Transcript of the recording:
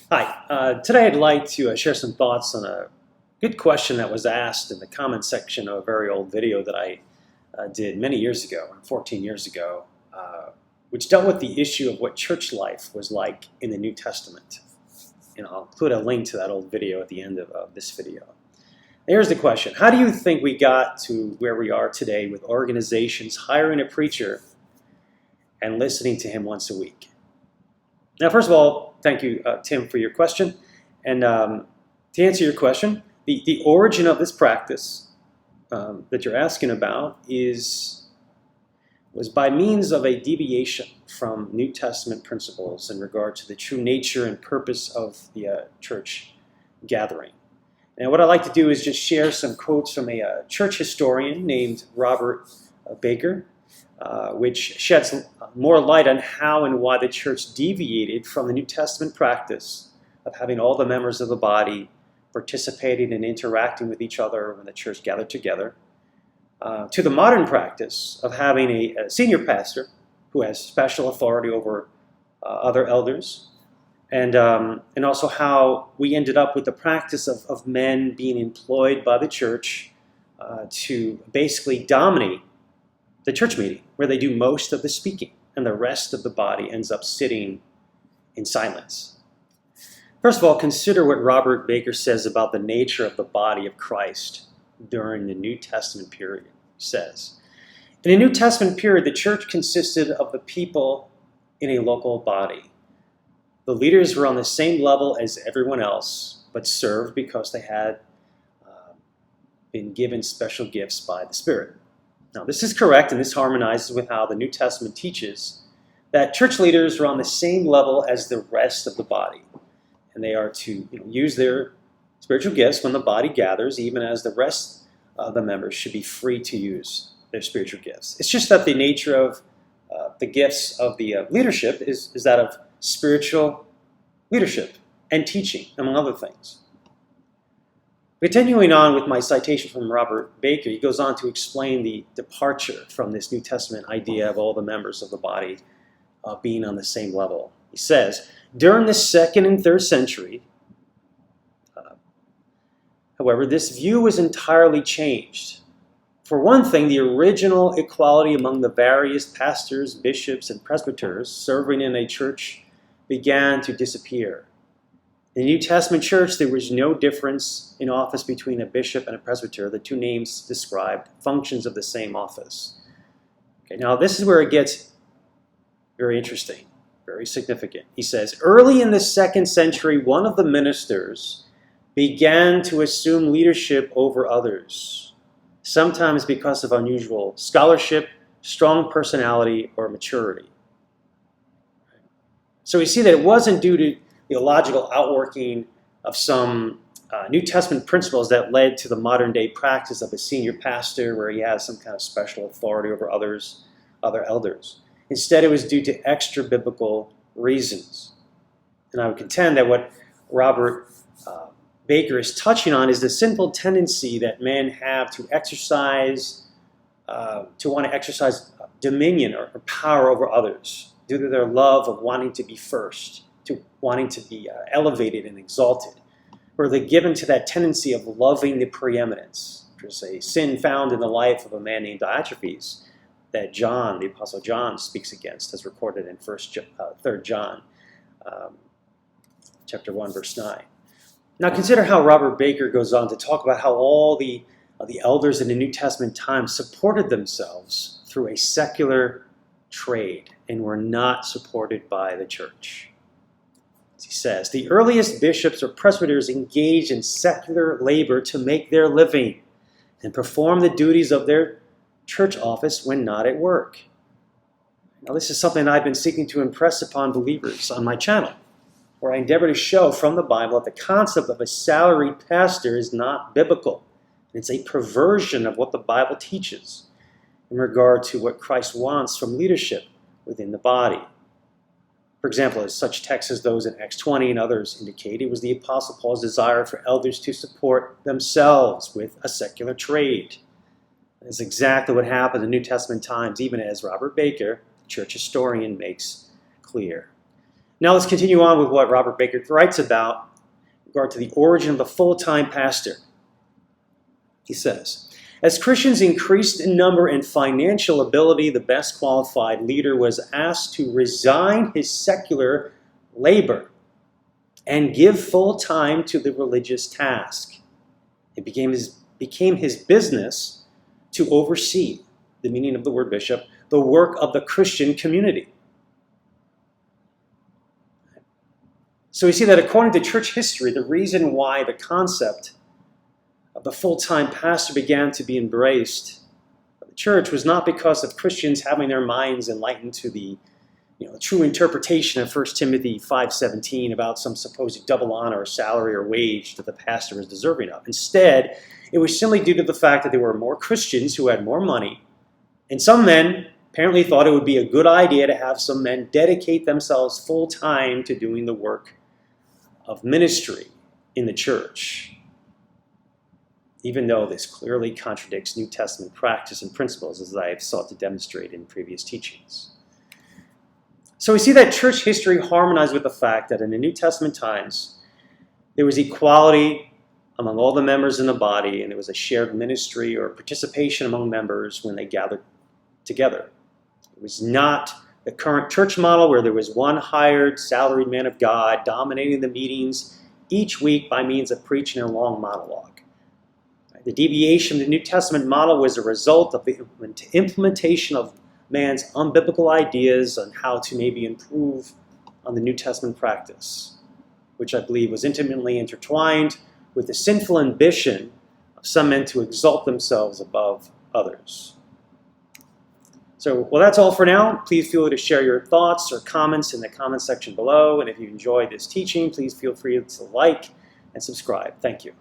Hi, today I'd like to share some thoughts on a good question that was asked in the comment section of a very old video that I did many years ago, 14 years ago, which dealt with the issue of what church life was like in the New Testament. And I'll include a link to that old video at the end of this video. Here's the question. How do you think we got to where we are today with organizations hiring a preacher and listening to him once a week? Now, first of all, thank you, Tim, for your question. And to answer your question, the origin of this practice that you're asking about was by means of a deviation from New Testament principles in regard to the true nature and purpose of the church gathering. And what I'd like to do is just share some quotes from a church historian named Robert Baker, which sheds more light on how and why the church deviated from the New Testament practice of having all the members of the body participating and interacting with each other when the church gathered together, to the modern practice of having a senior pastor who has special authority over other elders, and also how we ended up with the practice of men being employed by the church to basically dominate the church meeting, where they do most of the speaking, and the rest of the body ends up sitting in silence. First of all, consider what Robert Baker says about the nature of the body of Christ during the New Testament period. He says, in the New Testament period, the church consisted of the people in a local body. The leaders were on the same level as everyone else, but served because they had been given special gifts by the Spirit. Now, this is correct, and this harmonizes with how the New Testament teaches that church leaders are on the same level as the rest of the body, and they are to use their spiritual gifts when the body gathers, even as the rest of the members should be free to use their spiritual gifts. It's just that the nature of the gifts of the leadership is that of spiritual leadership and teaching, among other things. Continuing on with my citation from Robert Baker, he goes on to explain the departure from this New Testament idea of all the members of the body being on the same level. He says, during the 2nd and 3rd century, however, this view was entirely changed. For one thing, the original equality among the various pastors, bishops, and presbyters serving in a church began to disappear. In the New Testament church, there was no difference in office between a bishop and a presbyter. The two names described functions of the same office. Okay, now this is where it gets very interesting, very significant. He says, early in the 2nd century, one of the ministers began to assume leadership over others, sometimes because of unusual scholarship, strong personality, or maturity. So we see that it wasn't due to theological outworking of some New Testament principles that led to the modern day practice of a senior pastor where he has some kind of special authority over other elders. Instead, it was due to extra biblical reasons. And I would contend that what Robert Baker is touching on is the sinful tendency that men have to want to exercise dominion or power over others due to their love of wanting to be first, to wanting to be elevated and exalted, or they're given to that tendency of loving the preeminence, which is a sin found in the life of a man named Diotrephes that John, the Apostle John, speaks against, as recorded in 3 John, chapter 1, verse 9. Now consider how Robert Baker goes on to talk about how all the elders in the New Testament times supported themselves through a secular trade and were not supported by the church. As he says, the earliest bishops or presbyters engaged in secular labor to make their living and perform the duties of their church office when not at work. Now, this is something I've been seeking to impress upon believers on my channel, where I endeavor to show from the Bible that the concept of a salaried pastor is not biblical. It's a perversion of what the Bible teaches in regard to what Christ wants from leadership within the body. For example, as such texts as those in Acts 20 and others indicate, it was the Apostle Paul's desire for elders to support themselves with a secular trade. That's exactly what happened in New Testament times, even as Robert Baker, church historian, makes clear. Now let's continue on with what Robert Baker writes about in regard to the origin of the full-time pastor. He says, as Christians increased in number and financial ability, the best qualified leader was asked to resign his secular labor and give full time to the religious task. It became his business to oversee, the meaning of the word bishop, the work of the Christian community. So we see that according to church history, the reason why the concept of the full-time pastor began to be embraced by the church was not because of Christians having their minds enlightened to the true interpretation of 1 Timothy 5:17 about some supposed double honor or salary or wage that the pastor was deserving of. Instead, it was simply due to the fact that there were more Christians who had more money, and some men apparently thought it would be a good idea to have some men dedicate themselves full-time to doing the work of ministry in the church, even though this clearly contradicts New Testament practice and principles, as I have sought to demonstrate in previous teachings. So we see that church history harmonized with the fact that in the New Testament times, there was equality among all the members in the body, and there was a shared ministry or participation among members when they gathered together. It was not the current church model where there was one hired, salaried man of God dominating the meetings each week by means of preaching a long monologue. The deviation of the New Testament model was a result of the implementation of man's unbiblical ideas on how to maybe improve on the New Testament practice, which I believe was intimately intertwined with the sinful ambition of some men to exalt themselves above others. So, well, that's all for now. Please feel free to share your thoughts or comments in the comment section below. And if you enjoyed this teaching, please feel free to like and subscribe. Thank you.